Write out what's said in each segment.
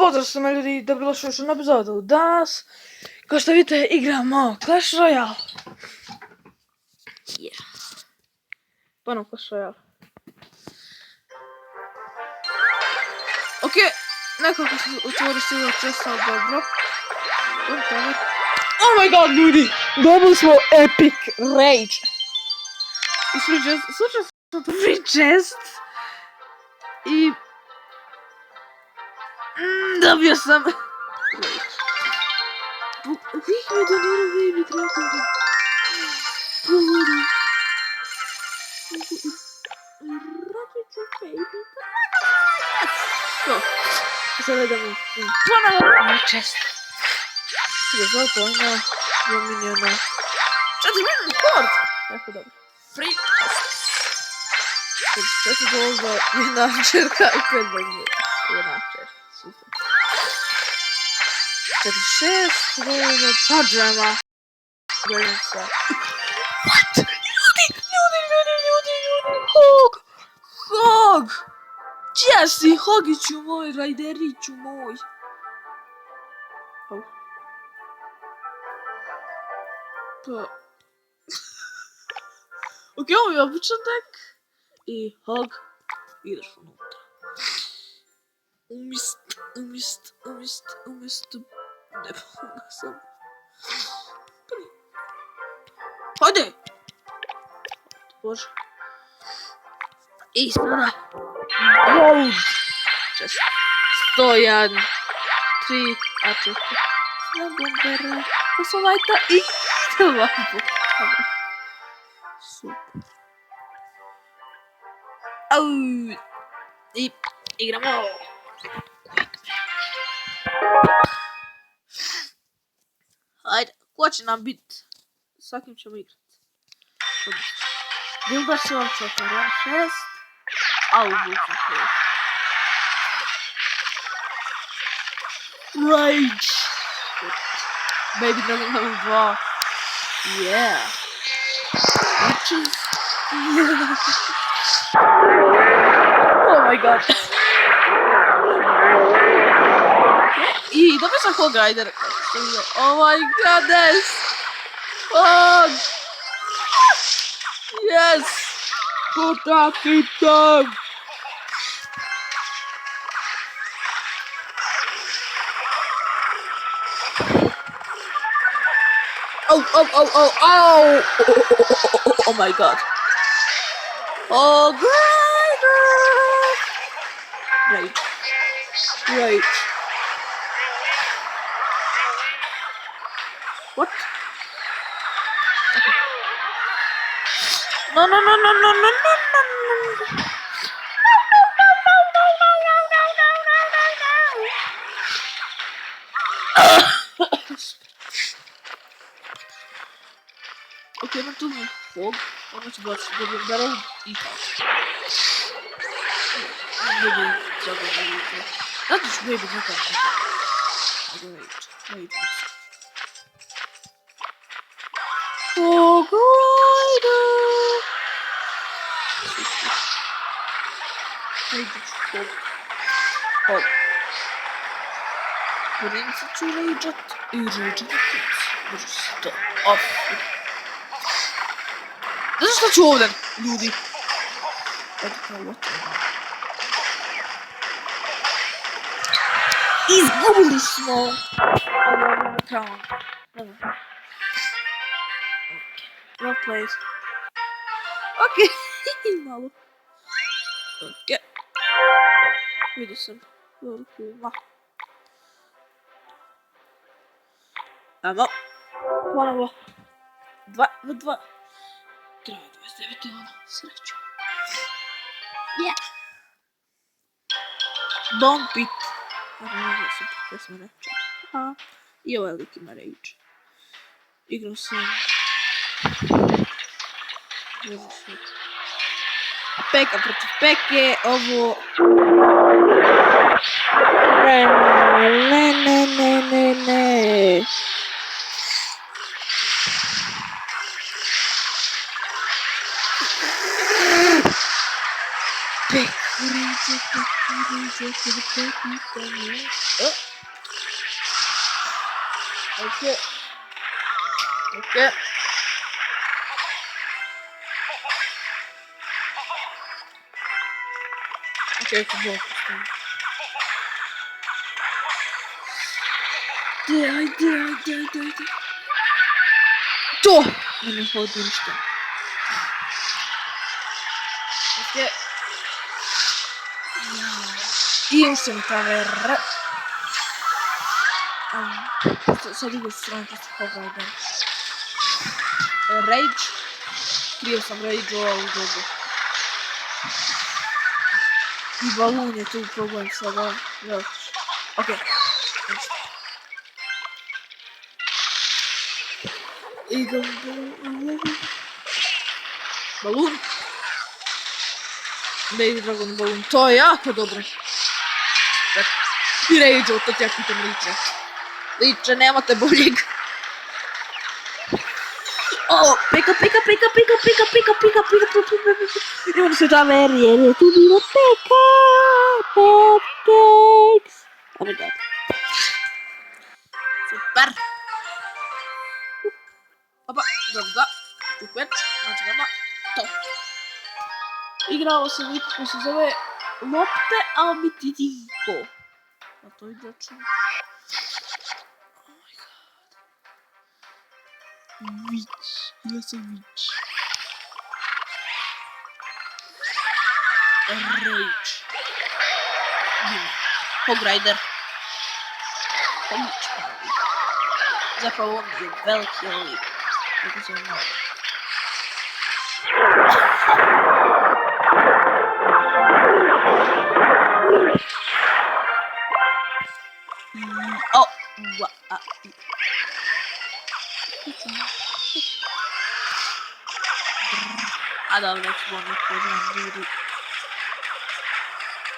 Pozdrav svima ljudi, dobrodošli u još jednu epizodu. Danas, kao što vidite, igramo Clash Royale. Ponovno Clash Royale. Ok, nekoliko su otvori stiglo često, dobro. Oh my god, ljudi! Dobili smo Epic Rage. Slučajno sam prvi chest. I... dobio sam... Uvijek mi donira baby dragon. Pogledaj. Rakicu baby dragon. To. Sada da mi ponovo na chest. Sada zove pojma. Dominijana. 4 minut hord. Jako dobro. Free chest. 4 golda, jedna čerka i 5 baby. Jedna čerka. Super. 4-6, golda, čađama. Glednica. What? Ljudi! Hog! Čija si, Hogiću moj, rajderiću moj. Pa... ok, ovo je običan dek. I Hog, ideš unutra. Umist... ne pomoga sam. Hajde! Bože. I sada. Gold! Čest. 101. 3. A često. Sve bombera. Poslovajta i ovako. Super. Au! I igramo. Hajde, ko će nam biti? S kim ćemo igrati? Builder se vam čeka, 6. Au, buka 5. Rage! Baby Dragon level 2. Yeah! Witches? Oh my god! I dobio sam Hog Rider. Oh my goodness! Hog! Yes! Potakite! Oh! Oh my god! Hog Rider! Rage. What? Okay. No. Okay, imam tu Hog. Ono će baš dobijem darov i Hog. Baby Dragon. Zato ću Baby Dragon. Wait. Hog Rider! Hog. Prince ću rageat i rageat na Prince. Može se to off. Znaš šta ću ovdje, ljudi? What? Izgubili smo! Ovo town. Well played. Ok, malo. Ok. Vidio sam. Veliki. Ajmo. Ponovo. 2. Treba 29 ono. Sreću. Yeah. Don't beat. Ne super, ja sam reći. I ovaj lik ima rage. Igrao sam... Peka protiv Peke, ovo... Ne. Peka, Okej. Okej. Okej, kom bort. Daj. To! Мене ходинчка. Okej. Instant cover. Sad idu stranu posle Hogrider. Rage. Krio sam Rage-ova u dobu. I balon je tu problem sada. Okej. Idem balon. Baby Dragon balon. To je jako dobro. I Rage-o, to ti ja pitam liče. Liče, nemate boljeg. Oh, pika. Imam se Javer jer je tu bilo pika. Pancakes. Oh my god. Super. Opa, dobra. Super. Znači nama to. Igrao sam igru koja se zove Lopte Albititico. A to je račun. Oh my god. Witch. Ja sam Witch. Rage. Hogrider. Homić pravi. Zapravo on je veliki lik. Kako se ono. A dobra, ću ono pozvam ljudi.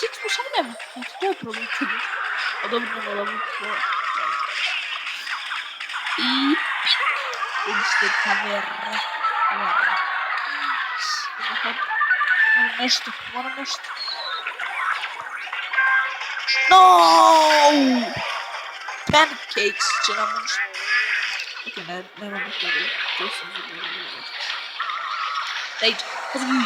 Čekaj, šta nema? Znači, to je problem čudu. A dobro, nema level 4. I... Instant cover. Moram nešto. No! Pancakes će nam uništiti. Ok, nema toga. To sam zaboravio. Rage, pozvi.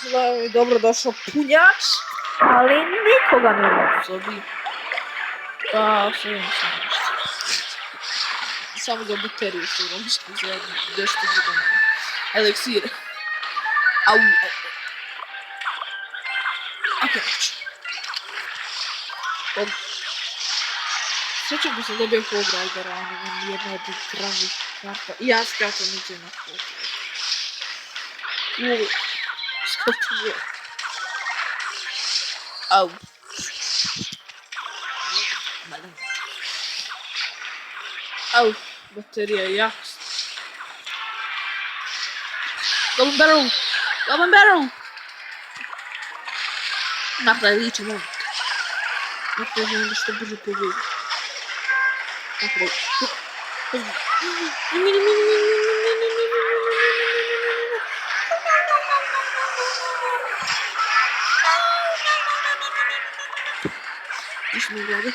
Zelo je dobro došao punjač, ali nikoga nema u sobi. Pa, sve sam nešto. Samo za bateriju se uromištim za nešto drugo nema. Eliksir. Au. Ok, neću. Srećam da sam dobio Hogridera, ono je jedna od dražih karta. I ja skačam niče na Hogrider. Skačam je. Au. Au, baterija je jako. Golden barrel! Napravim liče moment. Napravim da što brže pobjedi. Napravim. Ništa mi gleda.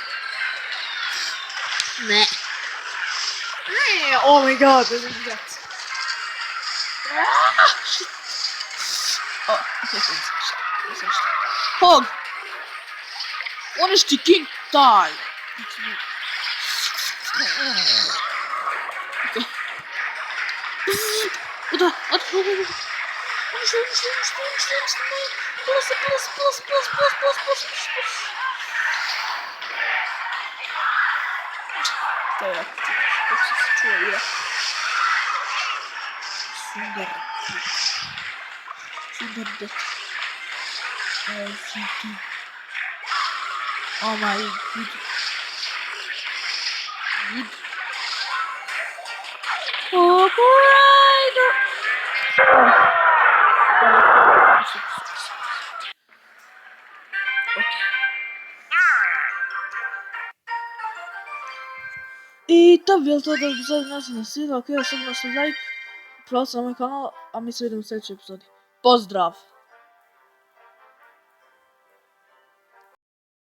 Ne. Oh my god, ne znam gledati. Shit. Oh, ok, sam šta. Hog! Uništi King taj! Ok. Oda! Uništi! Plus! To je kako se čuje igra. Sundar det. LCD. Oh my god. Good. Hogrider! I to bi bilo to da epizodi nas sviđa, ok, osobno like, pravo na moj kanal, a mi se vidimo u sljedećoj epizodi. Pozdrav!